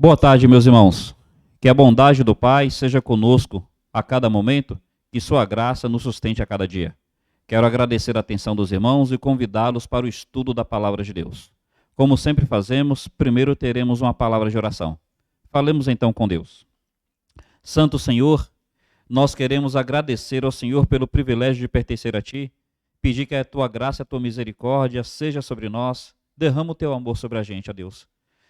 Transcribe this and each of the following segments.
Boa tarde, meus irmãos. Que a bondade do Pai seja conosco a cada momento, que sua graça nos sustente a cada dia. Quero agradecer a atenção dos irmãos e convidá-los para o estudo da palavra de Deus. Como sempre fazemos, primeiro teremos uma palavra de oração. Falemos então com Deus. Santo Senhor, nós queremos agradecer ao Senhor pelo privilégio de pertencer a Ti, pedir que a Tua graça e a Tua misericórdia seja sobre nós, derrama o Teu amor sobre a gente, ó Deus.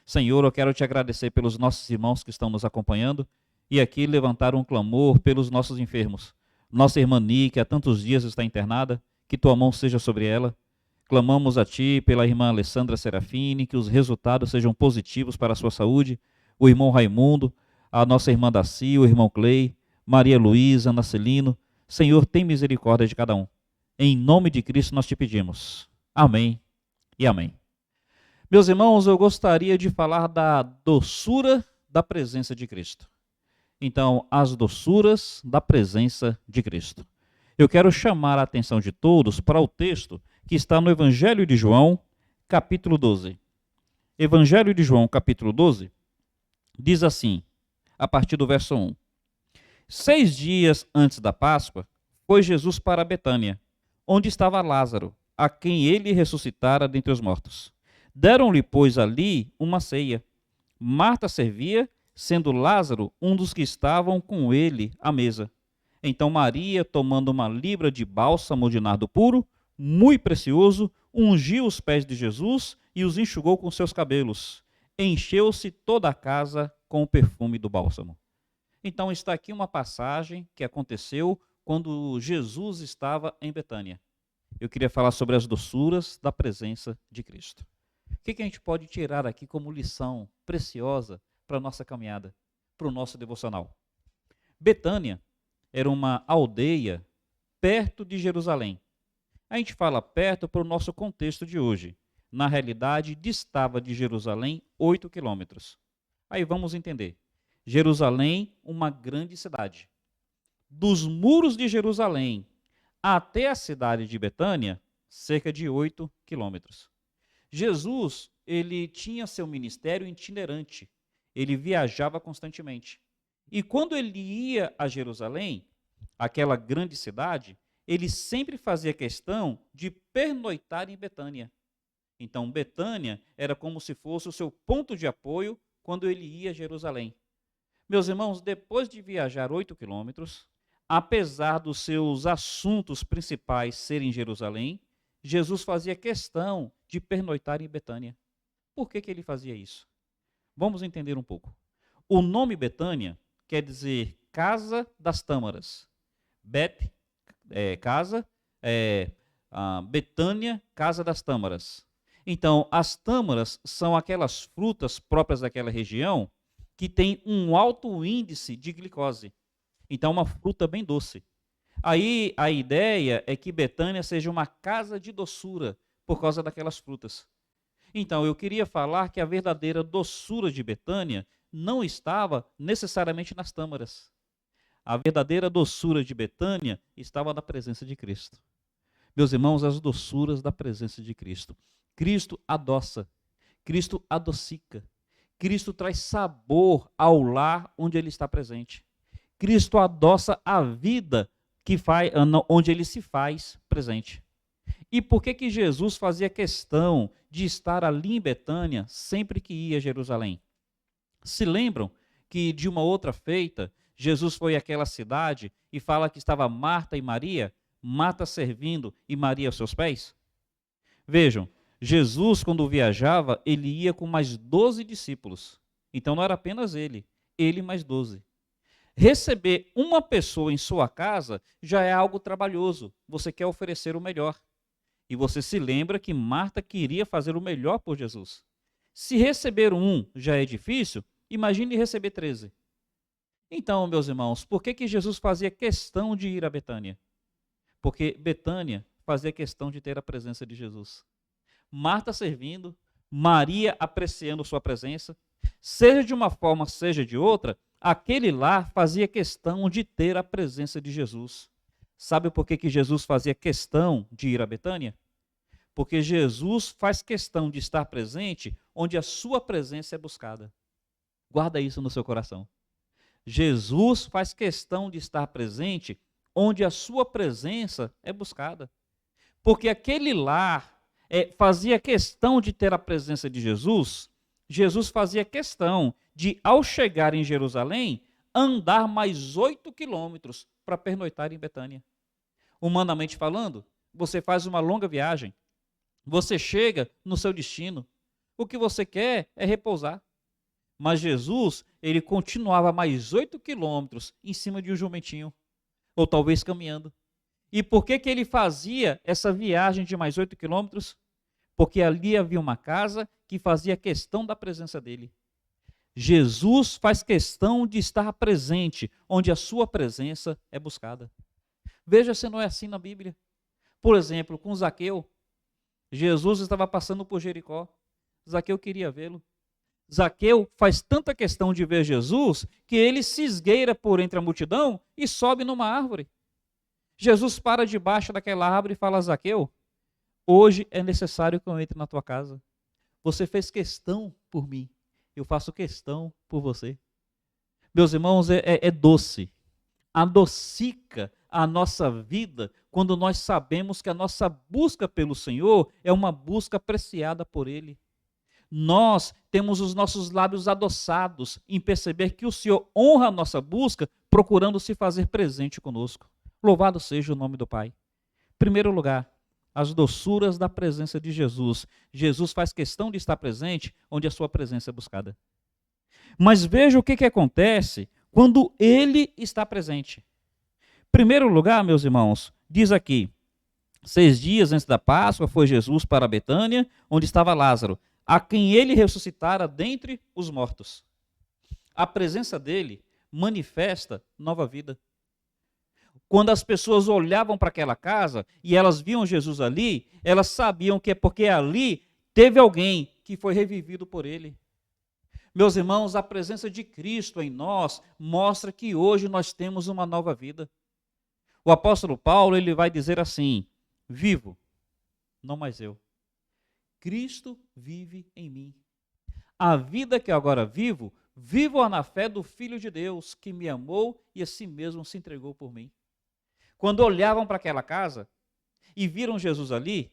Senhor, eu quero Te agradecer pelos nossos irmãos que estão nos acompanhando e aqui levantar um clamor pelos nossos enfermos. Nossa irmã Ni, que há tantos dias está internada, que Tua mão seja sobre ela. Clamamos a Ti pela irmã Alessandra Serafini, que os resultados sejam positivos para a sua saúde, o irmão Raimundo, a nossa irmã Daci, o irmão Clay, Maria Luísa, Ana Celino. Senhor, tem misericórdia de cada um. Em nome de Cristo nós Te pedimos. Amém e amém. Meus irmãos, eu gostaria de falar da doçura da presença de Cristo. Então, as doçuras da presença de Cristo. Eu quero chamar a atenção de todos para o texto que está no Evangelho de João, capítulo 12. Evangelho de João, capítulo 12, diz assim, a partir do verso 1. 6 dias antes da Páscoa, foi Jesus para Betânia, onde estava Lázaro, a quem ele ressuscitara dentre os mortos. Deram-lhe, pois, ali uma ceia. Marta servia, sendo Lázaro um dos que estavam com ele à mesa. Então Maria, tomando uma libra de bálsamo de nardo puro, muito precioso, ungiu os pés de Jesus e os enxugou com seus cabelos. Encheu-se toda a casa com o perfume do bálsamo. Então está aqui uma passagem que aconteceu quando Jesus estava em Betânia. Eu queria falar sobre as doçuras da presença de Cristo. O que a gente pode tirar aqui como lição preciosa para a nossa caminhada, para o nosso devocional? Betânia era uma aldeia perto de Jerusalém. A gente fala perto para o nosso contexto de hoje. Na realidade, distava de Jerusalém 8 quilômetros. Aí vamos entender. Jerusalém, uma grande cidade. Dos muros de Jerusalém até a cidade de Betânia, cerca de 8 quilômetros. Jesus, ele tinha seu ministério itinerante. Ele viajava constantemente. E quando ele ia a Jerusalém, aquela grande cidade, ele sempre fazia questão de pernoitar em Betânia. Então, Betânia era como se fosse o seu ponto de apoio quando ele ia a Jerusalém. Meus irmãos, depois de viajar 8 quilômetros, apesar dos seus assuntos principais serem em Jerusalém, Jesus fazia questão de pernoitar em Betânia. Por que ele fazia isso? Vamos entender um pouco. O nome Betânia quer dizer Casa das Tâmaras. Casa, Betânia, Casa das Tâmaras. Então, as tâmaras são aquelas frutas próprias daquela região que tem um alto índice de glicose. Então, uma fruta bem doce. Aí a ideia é que Betânia seja uma casa de doçura por causa daquelas frutas. Então, eu queria falar que a verdadeira doçura de Betânia não estava necessariamente nas tâmaras. A verdadeira doçura de Betânia estava na presença de Cristo. Meus irmãos, as doçuras da presença de Cristo. Cristo adoça, Cristo adocica, Cristo traz sabor ao lar onde Ele está presente. Cristo adoça a vida onde Ele se faz presente. E por que Jesus fazia questão de estar ali em Betânia sempre que ia a Jerusalém? Se lembram que de uma outra feita, Jesus foi àquela cidade e fala que estava Marta e Maria, Marta servindo e Maria aos seus pés? Vejam, Jesus, quando viajava, ele ia com mais 12 discípulos. Então não era apenas ele mais 12. Receber uma pessoa em sua casa já é algo trabalhoso. Você quer oferecer o melhor. E você se lembra que Marta queria fazer o melhor por Jesus. Se receber um já é difícil, imagine receber 13. Então, meus irmãos, por que Jesus fazia questão de ir a Betânia? Porque Betânia fazia questão de ter a presença de Jesus. Marta servindo, Maria apreciando sua presença, seja de uma forma, seja de outra, aquele lar fazia questão de ter a presença de Jesus. Sabe por que Jesus fazia questão de ir a Betânia? Porque Jesus faz questão de estar presente onde a sua presença é buscada. Guarda isso no seu coração. Jesus faz questão de estar presente onde a sua presença é buscada. Porque aquele lar fazia questão de ter a presença de Jesus. Jesus fazia questão de, ao chegar em Jerusalém, andar mais 8 quilômetros para pernoitar em Betânia. Humanamente falando, você faz uma longa viagem, você chega no seu destino, o que você quer é repousar. Mas Jesus, ele continuava mais 8 quilômetros em cima de um jumentinho, ou talvez caminhando. E por que ele fazia essa viagem de mais 8 quilômetros? Porque ali havia uma casa que fazia questão da presença dele. Jesus faz questão de estar presente onde a sua presença é buscada. Veja se não é assim na Bíblia. Por exemplo, com Zaqueu, Jesus estava passando por Jericó. Zaqueu queria vê-lo. Zaqueu faz tanta questão de ver Jesus que ele se esgueira por entre a multidão e sobe numa árvore. Jesus para debaixo daquela árvore e fala a Zaqueu: hoje é necessário que eu entre na tua casa. Você fez questão por mim, eu faço questão por você. Meus irmãos, é doce, adocica a nossa vida quando nós sabemos que a nossa busca pelo Senhor é uma busca apreciada por Ele. Nós temos os nossos lábios adoçados em perceber que o Senhor honra a nossa busca, procurando se fazer presente conosco. Louvado seja o nome do Pai. Em primeiro lugar, as doçuras da presença de Jesus. Jesus faz questão de estar presente onde a sua presença é buscada. Mas veja o que acontece quando ele está presente. Em primeiro lugar, meus irmãos, diz aqui: 6 dias antes da Páscoa foi Jesus para Betânia, onde estava Lázaro, a quem ele ressuscitara dentre os mortos. A presença dele manifesta nova vida. Quando as pessoas olhavam para aquela casa e elas viam Jesus ali, elas sabiam que é porque ali teve alguém que foi revivido por ele. Meus irmãos, a presença de Cristo em nós mostra que hoje nós temos uma nova vida. O apóstolo Paulo, ele vai dizer assim: vivo, não mais eu. Cristo vive em mim. A vida que agora vivo, vivo-a na fé do Filho de Deus, que me amou e a si mesmo se entregou por mim. Quando olhavam para aquela casa e viram Jesus ali,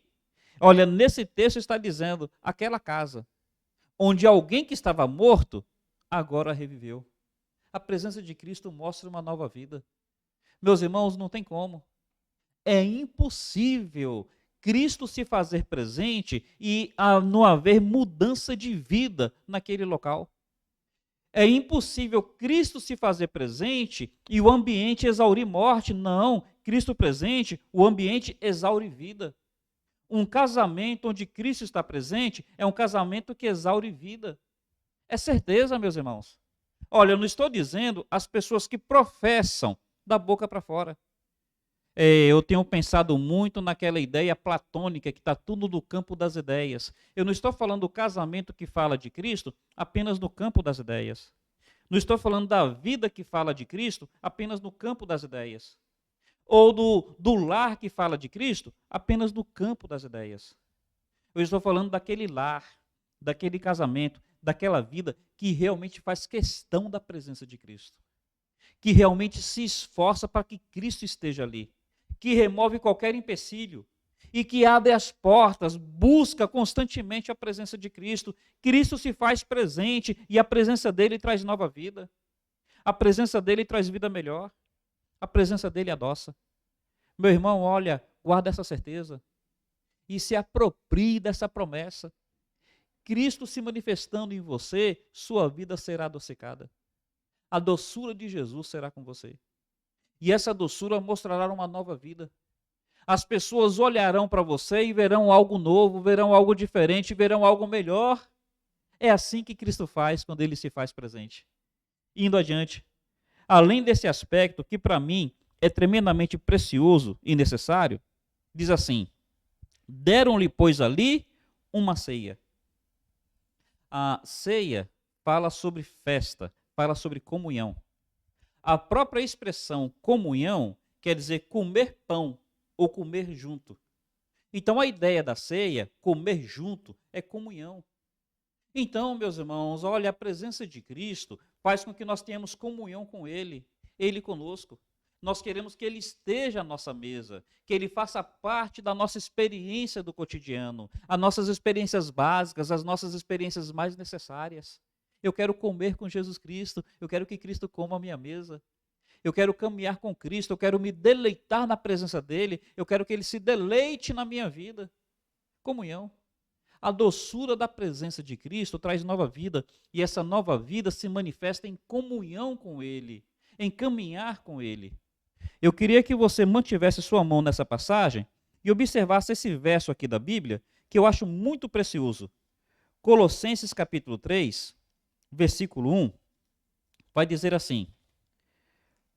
olha, nesse texto está dizendo, aquela casa, onde alguém que estava morto, agora reviveu. A presença de Cristo mostra uma nova vida. Meus irmãos, não tem como. É impossível Cristo se fazer presente e não haver mudança de vida naquele local. É impossível Cristo se fazer presente e o ambiente exaurir morte. Não, Cristo presente, o ambiente exaure vida. Um casamento onde Cristo está presente é um casamento que exaure vida. É certeza, meus irmãos. Olha, eu não estou dizendo as pessoas que professam da boca para fora. Eu tenho pensado muito naquela ideia platônica que está tudo no campo das ideias. Eu não estou falando do casamento que fala de Cristo apenas no campo das ideias. Não estou falando da vida que fala de Cristo apenas no campo das ideias. Ou do lar que fala de Cristo apenas no campo das ideias. Eu estou falando daquele lar, daquele casamento, daquela vida que realmente faz questão da presença de Cristo. Que realmente se esforça para que Cristo esteja ali. Que remove qualquer empecilho e que abre as portas, busca constantemente a presença de Cristo. Cristo se faz presente e a presença dele traz nova vida. A presença dele traz vida melhor. A presença dele adoça. Meu irmão, olha, guarda essa certeza e se aproprie dessa promessa. Cristo se manifestando em você, sua vida será adocicada. A doçura de Jesus será com você. E essa doçura mostrará uma nova vida. As pessoas olharão para você e verão algo novo, verão algo diferente, verão algo melhor. É assim que Cristo faz quando ele se faz presente. Indo adiante, além desse aspecto que para mim é tremendamente precioso e necessário, diz assim: deram-lhe, pois, ali uma ceia. A ceia fala sobre festa, fala sobre comunhão. A própria expressão comunhão quer dizer comer pão ou comer junto. Então a ideia da ceia, comer junto, é comunhão. Então, meus irmãos, olha, a presença de Cristo faz com que nós tenhamos comunhão com Ele conosco. Nós queremos que Ele esteja à nossa mesa, que Ele faça parte da nossa experiência do cotidiano, as nossas experiências básicas, as nossas experiências mais necessárias. Eu quero comer com Jesus Cristo, eu quero que Cristo coma a minha mesa. Eu quero caminhar com Cristo, eu quero me deleitar na presença dEle, eu quero que Ele se deleite na minha vida. Comunhão. A doçura da presença de Cristo traz nova vida, e essa nova vida se manifesta em comunhão com Ele, em caminhar com Ele. Eu queria que você mantivesse sua mão nessa passagem e observasse esse verso aqui da Bíblia, que eu acho muito precioso. Colossenses capítulo 3, versículo 1, vai dizer assim,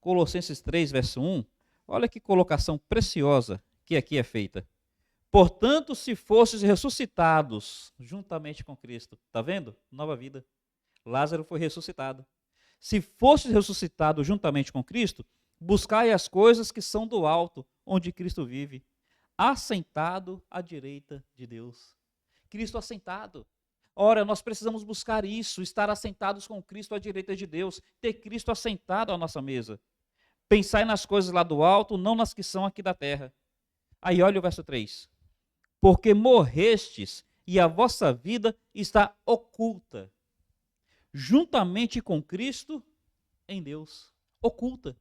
Colossenses 3, verso 1, olha que colocação preciosa que aqui é feita. Portanto, se fostes ressuscitados juntamente com Cristo, está vendo? Nova vida. Lázaro foi ressuscitado. Se fostes ressuscitados juntamente com Cristo, buscai as coisas que são do alto, onde Cristo vive, assentado à direita de Deus. Cristo assentado. Ora, nós precisamos buscar isso, estar assentados com Cristo à direita de Deus, ter Cristo assentado à nossa mesa. Pensai nas coisas lá do alto, não nas que são aqui da terra. Aí olha o verso 3. Porque morrestes e a vossa vida está oculta, juntamente com Cristo em Deus. Oculta.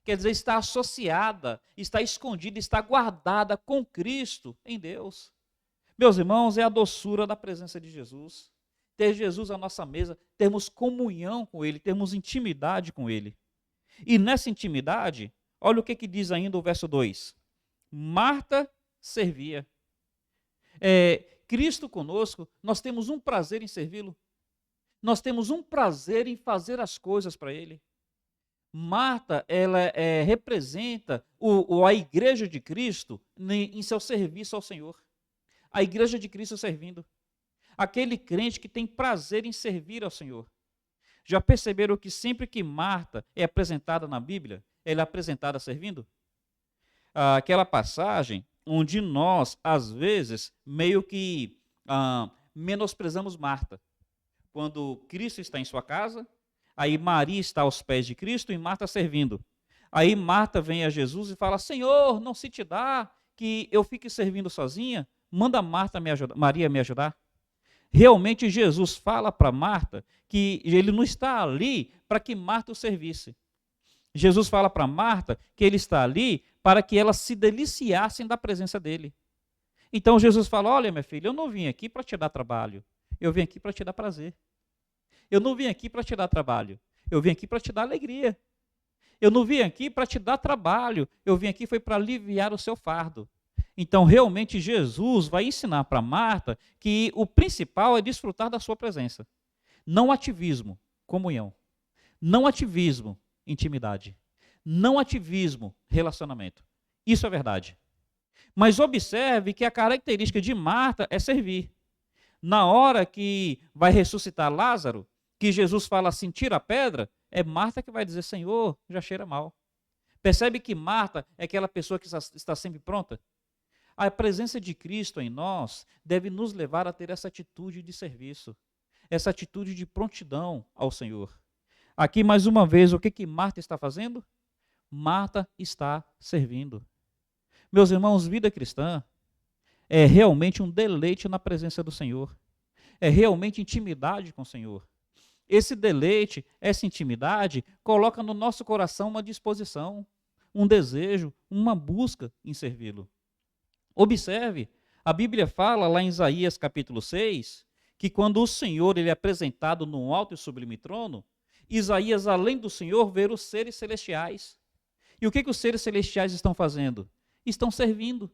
Quer dizer, está associada, está escondida, está guardada com Cristo em Deus. Meus irmãos, é a doçura da presença de Jesus. Ter Jesus à nossa mesa, termos comunhão com Ele, termos intimidade com Ele. E nessa intimidade, olha o que diz ainda o verso 2. Marta servia. Cristo conosco, nós temos um prazer em servi-lo. Nós temos um prazer em fazer as coisas para Ele. Marta, ela representa a igreja de Cristo em seu serviço ao Senhor. A igreja de Cristo servindo. Aquele crente que tem prazer em servir ao Senhor. Já perceberam que sempre que Marta é apresentada na Bíblia, ela é apresentada servindo? Aquela passagem onde nós, às vezes, meio que menosprezamos Marta. Quando Cristo está em sua casa, aí Maria está aos pés de Cristo e Marta servindo. Aí Marta vem a Jesus e fala, Senhor, não se te dá que eu fique servindo sozinha? Manda Maria me ajudar. Realmente Jesus fala para Marta que ele não está ali para que Marta o servisse. Jesus fala para Marta que ele está ali para que elas se deliciassem da presença dele. Então Jesus fala, olha minha filha, eu não vim aqui para te dar trabalho, eu vim aqui para te dar prazer. Eu não vim aqui para te dar trabalho, eu vim aqui para te dar alegria. Eu não vim aqui para te dar trabalho, eu vim aqui foi para aliviar o seu fardo. Então, realmente, Jesus vai ensinar para Marta que o principal é desfrutar da sua presença. Não ativismo, comunhão. Não ativismo, intimidade. Não ativismo, relacionamento. Isso é verdade. Mas observe que a característica de Marta é servir. Na hora que vai ressuscitar Lázaro, que Jesus fala assim, tira a pedra, é Marta que vai dizer, Senhor, já cheira mal. Percebe que Marta é aquela pessoa que está sempre pronta? A presença de Cristo em nós deve nos levar a ter essa atitude de serviço, essa atitude de prontidão ao Senhor. Aqui, mais uma vez, o que Marta está fazendo? Marta está servindo. Meus irmãos, vida cristã é realmente um deleite na presença do Senhor. É realmente intimidade com o Senhor. Esse deleite, essa intimidade, coloca no nosso coração uma disposição, um desejo, uma busca em servi-lo. Observe, a Bíblia fala lá em Isaías capítulo 6, que quando o Senhor ele é apresentado num alto e sublime trono, Isaías, além do Senhor, vê os seres celestiais. E o que os seres celestiais estão fazendo? Estão servindo.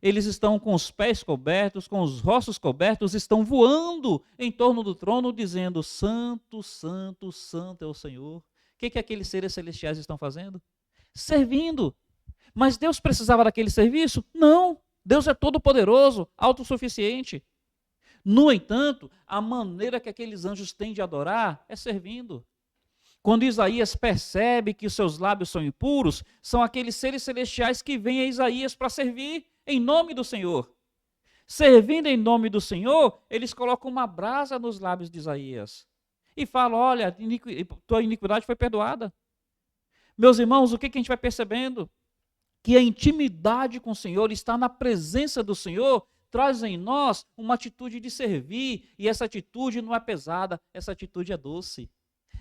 Eles estão com os pés cobertos, com os rostos cobertos, estão voando em torno do trono, dizendo, Santo, Santo, Santo é o Senhor. O que aqueles seres celestiais estão fazendo? Servindo. Mas Deus precisava daquele serviço? Não. Deus é todo-poderoso, autossuficiente. No entanto, a maneira que aqueles anjos têm de adorar é servindo. Quando Isaías percebe que os seus lábios são impuros, são aqueles seres celestiais que vêm a Isaías para servir em nome do Senhor. Servindo em nome do Senhor, eles colocam uma brasa nos lábios de Isaías e falam: olha, tua iniquidade foi perdoada. Meus irmãos, o que a gente vai percebendo? Que a intimidade com o Senhor, está na presença do Senhor, traz em nós uma atitude de servir, e essa atitude não é pesada, essa atitude é doce,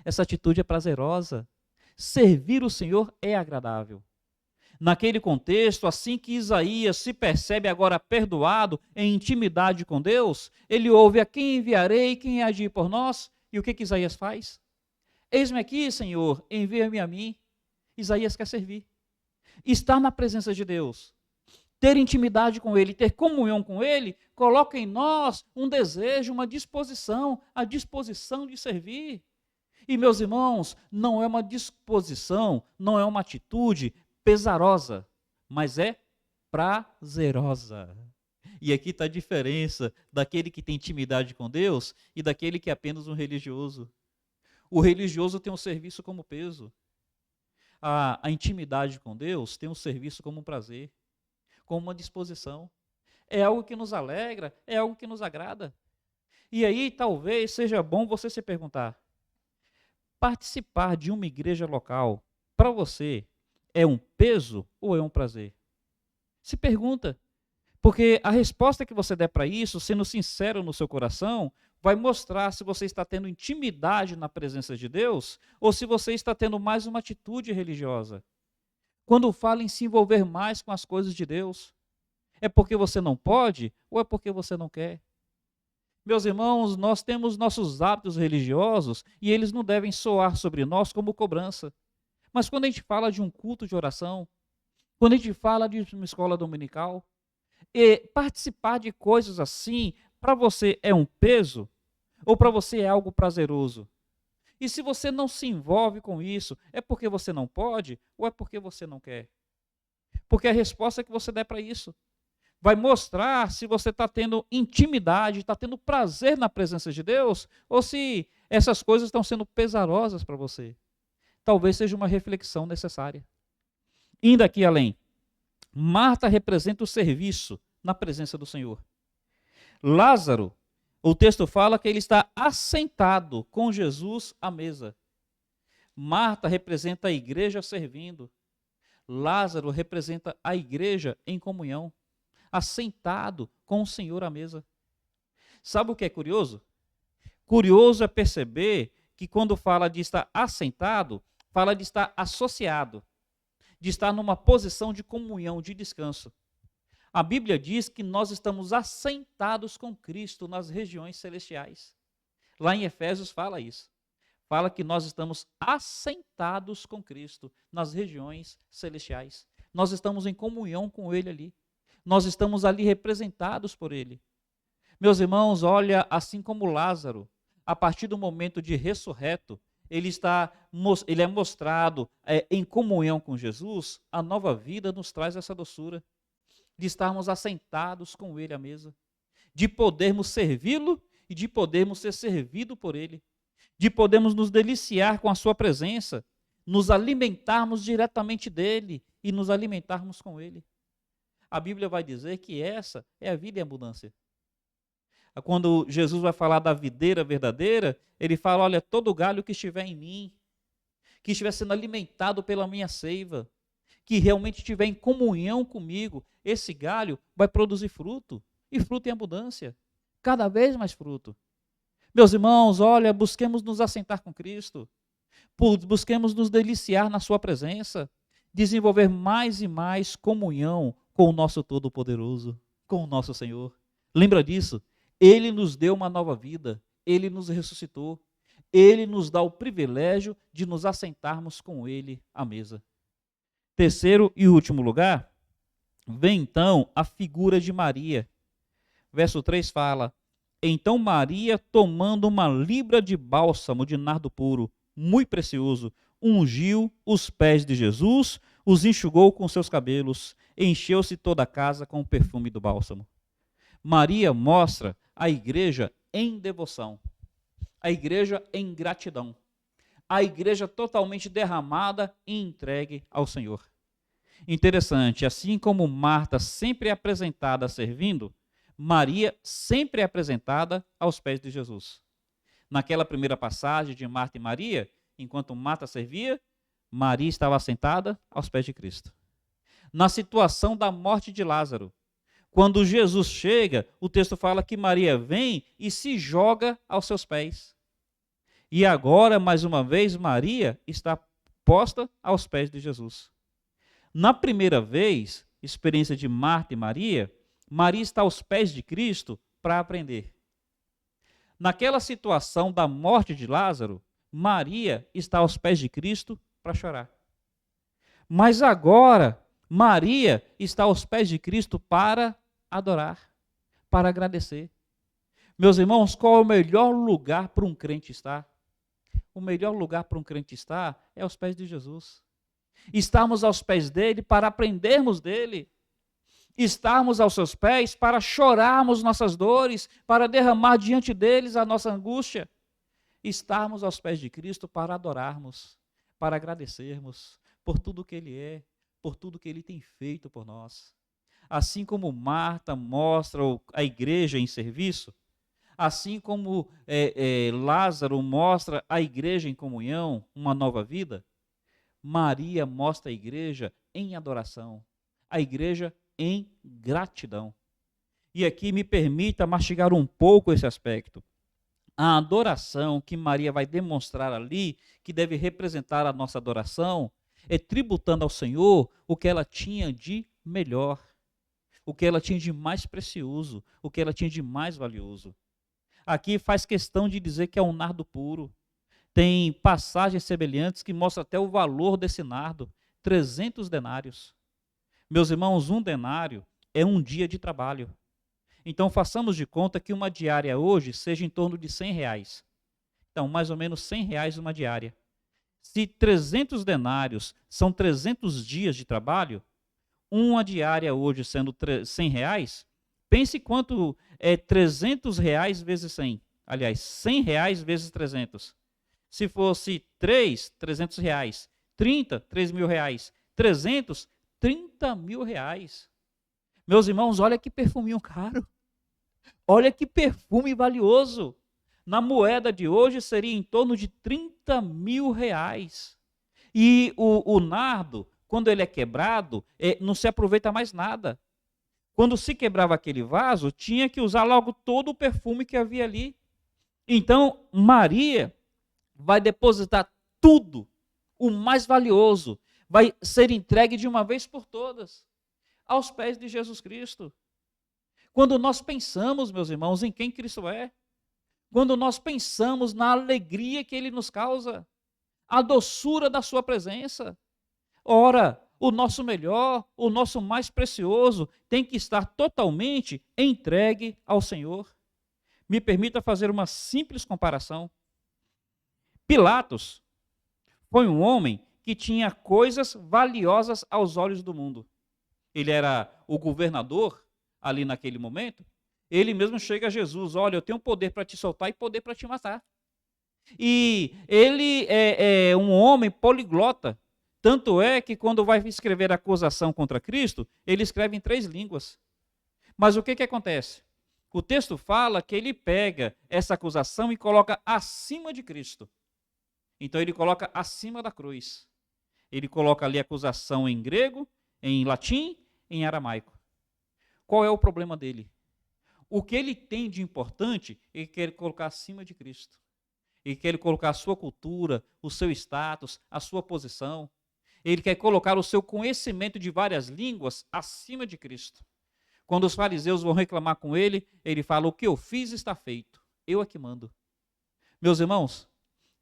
essa atitude é prazerosa. Servir o Senhor é agradável. Naquele contexto, assim que Isaías se percebe agora perdoado, em intimidade com Deus, ele ouve: a quem enviarei, quem há de ir por nós? E o que Isaías faz? Eis-me aqui, Senhor, envia-me a mim. Isaías quer servir. Estar na presença de Deus, ter intimidade com Ele, ter comunhão com Ele, coloca em nós um desejo, uma disposição, a disposição de servir. E, meus irmãos, não é uma disposição, não é uma atitude pesarosa, mas é prazerosa. E aqui está a diferença daquele que tem intimidade com Deus e daquele que é apenas um religioso. O religioso tem um serviço como peso. A intimidade com Deus tem um serviço como um prazer, como uma disposição. É algo que nos alegra, é algo que nos agrada. E aí talvez seja bom você se perguntar: participar de uma igreja local, para você, é um peso ou é um prazer? Se pergunta, porque a resposta que você der para isso, sendo sincero no seu coração, vai mostrar se você está tendo intimidade na presença de Deus ou se você está tendo mais uma atitude religiosa. Quando fala em se envolver mais com as coisas de Deus, é porque você não pode ou é porque você não quer? Meus irmãos, nós temos nossos hábitos religiosos e eles não devem soar sobre nós como cobrança. Mas quando a gente fala de um culto de oração, quando a gente fala de uma escola dominical, e participar de coisas assim, para você é um peso ou para você é algo prazeroso? E se você não se envolve com isso, é porque você não pode ou é porque você não quer? Porque a resposta que você der para isso vai mostrar se você está tendo intimidade, está tendo prazer na presença de Deus, ou se essas coisas estão sendo pesarosas para você. Talvez seja uma reflexão necessária. Indo aqui além, Marta representa o serviço na presença do Senhor. Lázaro, o texto fala que ele está assentado com Jesus à mesa. Marta representa a igreja servindo. Lázaro representa a igreja em comunhão, assentado com o Senhor à mesa. Sabe o que é curioso? Curioso é perceber que quando fala de estar assentado, fala de estar associado, de estar numa posição de comunhão, de descanso. A Bíblia diz que nós estamos assentados com Cristo nas regiões celestiais. Lá em Efésios fala isso. Fala que nós estamos assentados com Cristo nas regiões celestiais. Nós estamos em comunhão com Ele ali. Nós estamos ali representados por Ele. Meus irmãos, olha, assim como Lázaro, a partir do momento de ressurreto, ele é mostrado em comunhão com Jesus. A nova vida nos traz essa doçura de estarmos assentados com Ele à mesa, de podermos servi-lo e de podermos ser servidos por Ele, de podermos nos deliciar com a sua presença, nos alimentarmos diretamente dEle e nos alimentarmos com Ele. A Bíblia vai dizer que essa é a vida em abundância. Quando Jesus vai falar da videira verdadeira, ele fala: olha, todo galho que estiver em mim, que estiver sendo alimentado pela minha seiva, que realmente estiver em comunhão comigo, esse galho vai produzir fruto, e fruto em abundância, cada vez mais fruto. Meus irmãos, olha, busquemos nos assentar com Cristo, busquemos nos deliciar na sua presença, desenvolver mais e mais comunhão com o nosso Todo-Poderoso, com o nosso Senhor. Lembra disso? Ele nos deu uma nova vida, Ele nos ressuscitou, Ele nos dá o privilégio de nos assentarmos com Ele à mesa. Terceiro e último lugar, vem então a figura de Maria. Verso 3 fala: então Maria, tomando uma libra de bálsamo de nardo puro, muito precioso, ungiu os pés de Jesus, os enxugou com seus cabelos, encheu-se toda a casa com o perfume do bálsamo. Maria mostra a igreja em devoção, a igreja em gratidão, a igreja totalmente derramada e entregue ao Senhor. Interessante, assim como Marta sempre é apresentada servindo, Maria sempre é apresentada aos pés de Jesus. Naquela primeira passagem de Marta e Maria, enquanto Marta servia, Maria estava sentada aos pés de Cristo. Na situação da morte de Lázaro, quando Jesus chega, o texto fala que Maria vem e se joga aos seus pés. E agora, mais uma vez, Maria está posta aos pés de Jesus. Na primeira vez, experiência de Marta e Maria, Maria está aos pés de Cristo para aprender. Naquela situação da morte de Lázaro, Maria está aos pés de Cristo para chorar. Mas agora, Maria está aos pés de Cristo para adorar, para agradecer. Meus irmãos, qual é o melhor lugar para um crente estar? O melhor lugar para um crente estar é aos pés de Jesus. Estarmos aos pés dele para aprendermos dele. Estarmos aos seus pés para chorarmos nossas dores, para derramar diante deles a nossa angústia. Estarmos aos pés de Cristo para adorarmos, para agradecermos por tudo que ele é, por tudo que ele tem feito por nós. Assim como Marta mostra a igreja em serviço, assim como Lázaro mostra a igreja em comunhão, uma nova vida, Maria mostra a igreja em adoração, a igreja em gratidão. E aqui me permita mastigar um pouco esse aspecto. A adoração que Maria vai demonstrar ali, que deve representar a nossa adoração, é tributando ao Senhor o que ela tinha de melhor, o que ela tinha de mais precioso, o que ela tinha de mais valioso. Aqui faz questão de dizer que é um nardo puro. Tem passagens semelhantes que mostram até o valor desse nardo, 300 denários. Meus irmãos, um denário é um dia de trabalho. Então façamos de conta que uma diária hoje seja em torno de R$100. Então, mais ou menos R$100 uma diária. Se 300 denários são 300 dias de trabalho, uma diária hoje sendo R$100, pense quanto é R$300 vezes 100. Aliás, R$100 vezes 300. Se fosse 300 reais. 30, R$3.000. 300, R$30.000. Meus irmãos, olha que perfuminho caro. Olha que perfume valioso. Na moeda de hoje seria em torno de R$30.000. E o nardo, quando ele é quebrado, não se aproveita mais nada. Quando se quebrava aquele vaso, tinha que usar logo todo o perfume que havia ali. Então, Maria vai depositar tudo, o mais valioso, vai ser entregue de uma vez por todas, aos pés de Jesus Cristo. Quando nós pensamos, meus irmãos, em quem Cristo é, quando nós pensamos na alegria que Ele nos causa, a doçura da sua presença, ora, o nosso melhor, o nosso mais precioso, tem que estar totalmente entregue ao Senhor. Me permita fazer uma simples comparação. Pilatos foi um homem que tinha coisas valiosas aos olhos do mundo. Ele era o governador ali naquele momento. Ele mesmo chega a Jesus: olha, eu tenho poder para te soltar e poder para te matar. E ele é um homem poliglota. Tanto é que quando vai escrever acusação contra Cristo, ele escreve em 3 línguas. Mas o que acontece? O texto fala que ele pega essa acusação e coloca acima de Cristo. Então ele coloca acima da cruz. Ele coloca ali a acusação em grego, em latim, em aramaico. Qual é o problema dele? O que ele tem de importante, ele quer colocar acima de Cristo. Ele quer colocar a sua cultura, o seu status, a sua posição. Ele quer colocar o seu conhecimento de várias línguas acima de Cristo. Quando os fariseus vão reclamar com ele, ele fala: o que eu fiz está feito, eu é que mando. Meus irmãos,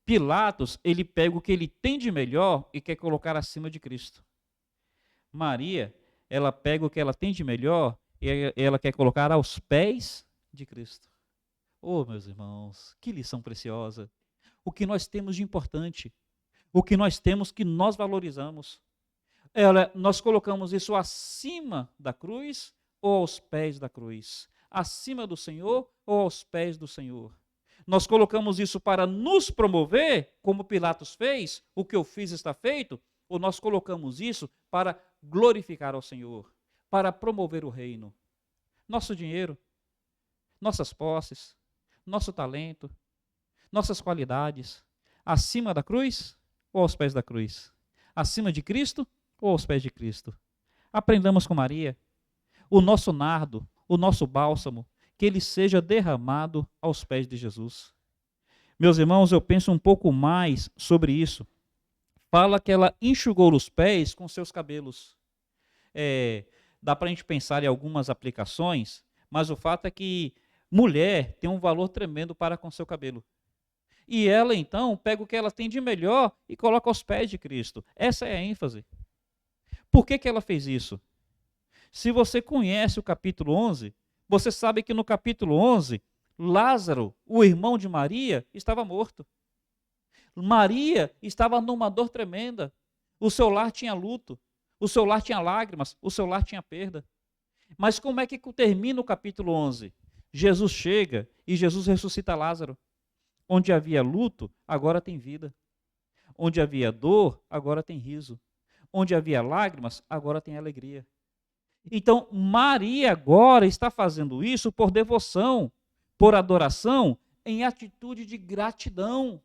Pilatos, ele pega o que ele tem de melhor e quer colocar acima de Cristo. Maria, ela pega o que ela tem de melhor e ela quer colocar aos pés de Cristo. Oh, meus irmãos, que lição preciosa. O que nós temos de importante, o que nós temos que nós valorizamos. Nós colocamos isso acima da cruz ou aos pés da cruz? Acima do Senhor ou aos pés do Senhor? Nós colocamos isso para nos promover, como Pilatos fez, o que eu fiz está feito, ou nós colocamos isso para glorificar ao Senhor, para promover o reino? Nosso dinheiro, nossas posses, nosso talento, nossas qualidades, acima da cruz ou aos pés da cruz? Acima de Cristo ou aos pés de Cristo? Aprendamos com Maria, o nosso nardo, o nosso bálsamo, que ele seja derramado aos pés de Jesus. Meus irmãos, eu penso um pouco mais sobre isso. Fala que ela enxugou os pés com seus cabelos. Dá para a gente pensar em algumas aplicações, mas o fato é que mulher tem um valor tremendo para com seu cabelo. E ela, então, pega o que ela tem de melhor e coloca aos pés de Cristo. Essa é a ênfase. Por que ela fez isso? Se você conhece o capítulo 11, você sabe que no capítulo 11, Lázaro, o irmão de Maria, estava morto. Maria estava numa dor tremenda. O seu lar tinha luto, o seu lar tinha lágrimas, o seu lar tinha perda. Mas como é que termina o capítulo 11? Jesus chega e Jesus ressuscita Lázaro. Onde havia luto, agora tem vida. Onde havia dor, agora tem riso. Onde havia lágrimas, agora tem alegria. Então, Maria agora está fazendo isso por devoção, por adoração, em atitude de gratidão.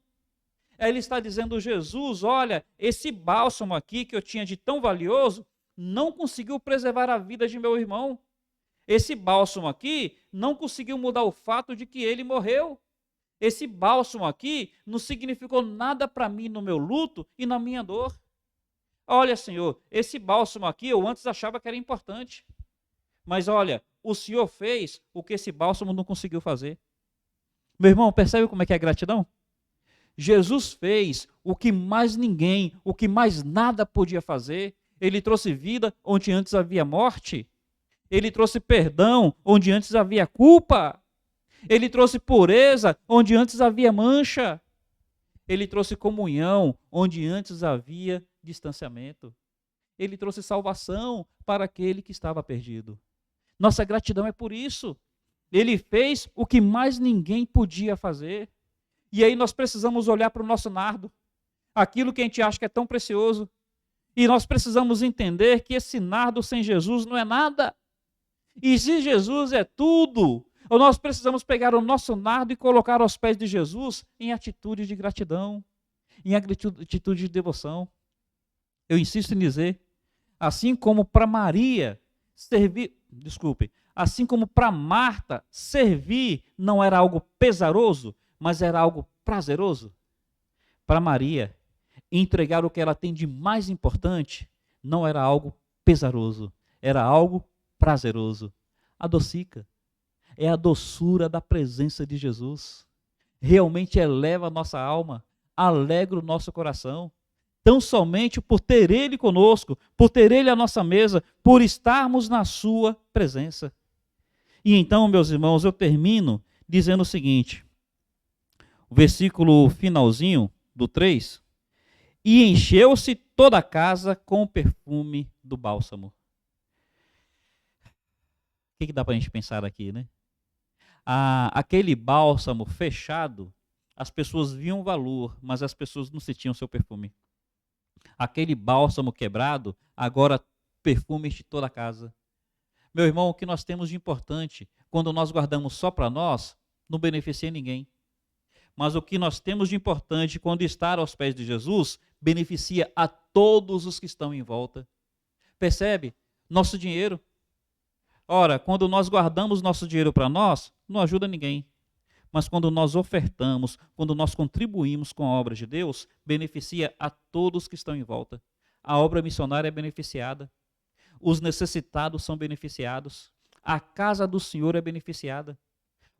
Ele está dizendo, Jesus, olha, esse bálsamo aqui que eu tinha de tão valioso, não conseguiu preservar a vida de meu irmão. Esse bálsamo aqui não conseguiu mudar o fato de que ele morreu. Esse bálsamo aqui não significou nada para mim no meu luto e na minha dor. Olha, Senhor, esse bálsamo aqui eu antes achava que era importante. Mas olha, o Senhor fez o que esse bálsamo não conseguiu fazer. Meu irmão, percebe como é que é a gratidão? Jesus fez o que mais ninguém, o que mais nada podia fazer. Ele trouxe vida onde antes havia morte. Ele trouxe perdão onde antes havia culpa. Ele trouxe pureza onde antes havia mancha. Ele trouxe comunhão onde antes havia distanciamento. Ele trouxe salvação para aquele que estava perdido. Nossa gratidão é por isso. Ele fez o que mais ninguém podia fazer. E aí nós precisamos olhar para o nosso nardo, aquilo que a gente acha que é tão precioso. E nós precisamos entender que esse nardo sem Jesus não é nada. E se Jesus é tudo, nós precisamos pegar o nosso nardo e colocar aos pés de Jesus em atitude de gratidão, em atitude de devoção. Eu insisto em dizer, assim como para Maria assim como para Marta servir não era algo pesaroso, mas era algo prazeroso. Para Maria, entregar o que ela tem de mais importante não era algo pesaroso, era algo prazeroso. Adocica. É a doçura da presença de Jesus. Realmente eleva a nossa alma, alegra o nosso coração. Tão somente por ter Ele conosco, por ter Ele à nossa mesa, por estarmos na sua presença. E então, meus irmãos, eu termino dizendo o seguinte, o versículo finalzinho do 3, e encheu-se toda a casa com o perfume do bálsamo. O que dá para a gente pensar aqui, né? Aquele bálsamo fechado, as pessoas viam valor, mas as pessoas não sentiam seu perfume. Aquele bálsamo quebrado, agora perfume de toda a casa. Meu irmão, o que nós temos de importante, quando nós guardamos só para nós, não beneficia ninguém. Mas o que nós temos de importante, quando estar aos pés de Jesus, beneficia a todos os que estão em volta. Percebe? Nosso dinheiro. Ora, quando nós guardamos nosso dinheiro para nós, não ajuda ninguém. Mas quando nós ofertamos, quando nós contribuímos com a obra de Deus, beneficia a todos que estão em volta. A obra missionária é beneficiada. Os necessitados são beneficiados. A casa do Senhor é beneficiada.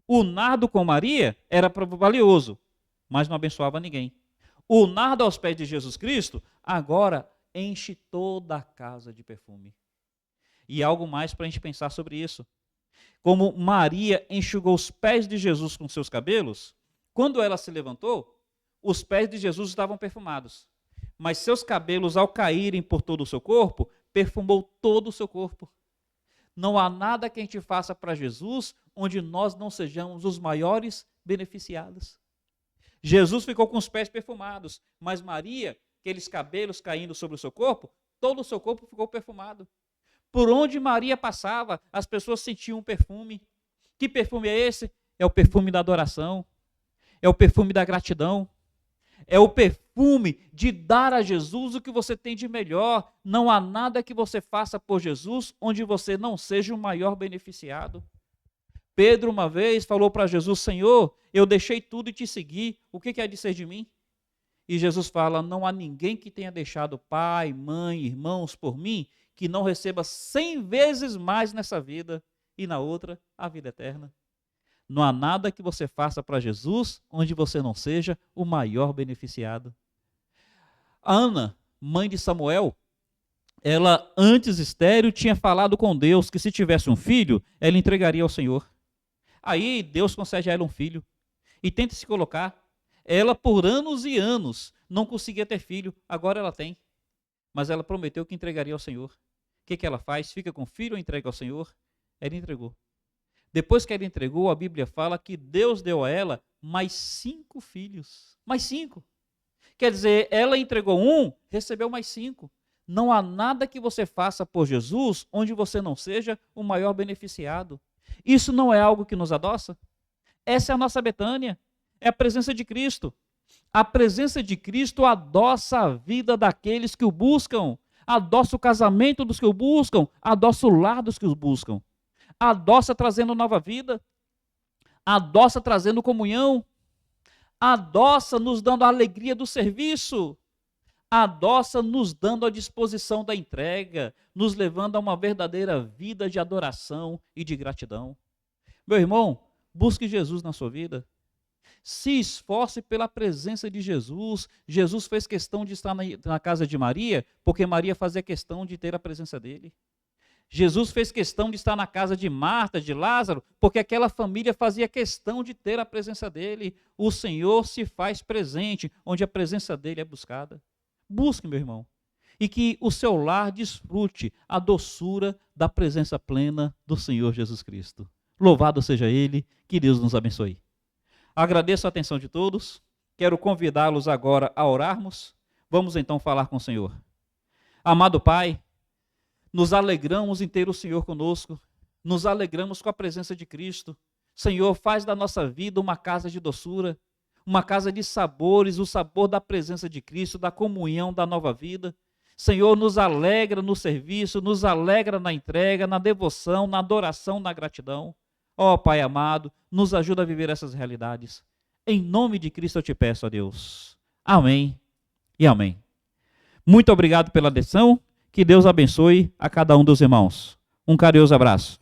O nardo com Maria era valioso, mas não abençoava ninguém. O nardo aos pés de Jesus Cristo, agora enche toda a casa de perfume. E algo mais para a gente pensar sobre isso. Como Maria enxugou os pés de Jesus com seus cabelos, quando ela se levantou, os pés de Jesus estavam perfumados. Mas seus cabelos, ao caírem por todo o seu corpo, perfumou todo o seu corpo. Não há nada que a gente faça para Jesus onde nós não sejamos os maiores beneficiados. Jesus ficou com os pés perfumados, mas Maria, aqueles cabelos caindo sobre o seu corpo, todo o seu corpo ficou perfumado. Por onde Maria passava, as pessoas sentiam um perfume Que perfume é esse? É o perfume da adoração, é o perfume da gratidão, é o perfume de dar a Jesus o que você tem de melhor. Não há nada que você faça por Jesus onde você não seja o maior beneficiado. Pedro uma vez falou para Jesus: Senhor, eu deixei tudo e te segui, o que há de ser de mim? E Jesus fala: não há ninguém que tenha deixado pai, mãe, irmãos por mim, que não receba 100 vezes mais nessa vida e na outra a vida eterna. Não há nada que você faça para Jesus onde você não seja o maior beneficiado. Ana, mãe de Samuel, ela antes estéril tinha falado com Deus que se tivesse um filho, ela entregaria ao Senhor. Aí Deus concede a ela um filho. E tenta se colocar. Ela por anos e anos não conseguia ter filho, agora ela tem. Mas ela prometeu que entregaria ao Senhor. O que ela faz? Fica com o filho ou entrega ao Senhor? Ela entregou. Depois que ela entregou, a Bíblia fala que Deus deu a ela mais 5 filhos. Mais 5. Quer dizer, ela entregou um, recebeu mais 5. Não há nada que você faça por Jesus onde você não seja o maior beneficiado. Isso não é algo que nos adoça? Essa é a nossa Betânia. É a presença de Cristo. A presença de Cristo adoça a vida daqueles que o buscam. Adoça o casamento dos que o buscam. Adoça o lar dos que o buscam. Adoça trazendo nova vida, adoça trazendo comunhão, adoça nos dando a alegria do serviço, adoça nos dando a disposição da entrega, nos levando a uma verdadeira vida de adoração e de gratidão. Meu irmão, busque Jesus na sua vida. Se esforce pela presença de Jesus. Jesus fez questão de estar na casa de Maria, porque Maria fazia questão de ter a presença dele. Jesus fez questão de estar na casa de Marta, de Lázaro, porque aquela família fazia questão de ter a presença dele. O Senhor se faz presente onde a presença dele é buscada. Busque, meu irmão, e que o seu lar desfrute a doçura da presença plena do Senhor Jesus Cristo. Louvado seja ele, que Deus nos abençoe. Agradeço a atenção de todos, quero convidá-los agora a orarmos. Vamos então falar com o Senhor. Amado Pai, nos alegramos em ter o Senhor conosco, nos alegramos com a presença de Cristo. Senhor, faz da nossa vida uma casa de doçura, uma casa de sabores, o sabor da presença de Cristo, da comunhão, da nova vida. Senhor, nos alegra no serviço, nos alegra na entrega, na devoção, na adoração, na gratidão. Ó Pai amado, nos ajuda a viver essas realidades. Em nome de Cristo eu te peço, ó Deus. Amém e amém. Muito obrigado pela lição. Que Deus abençoe a cada um dos irmãos. Um carinhoso abraço.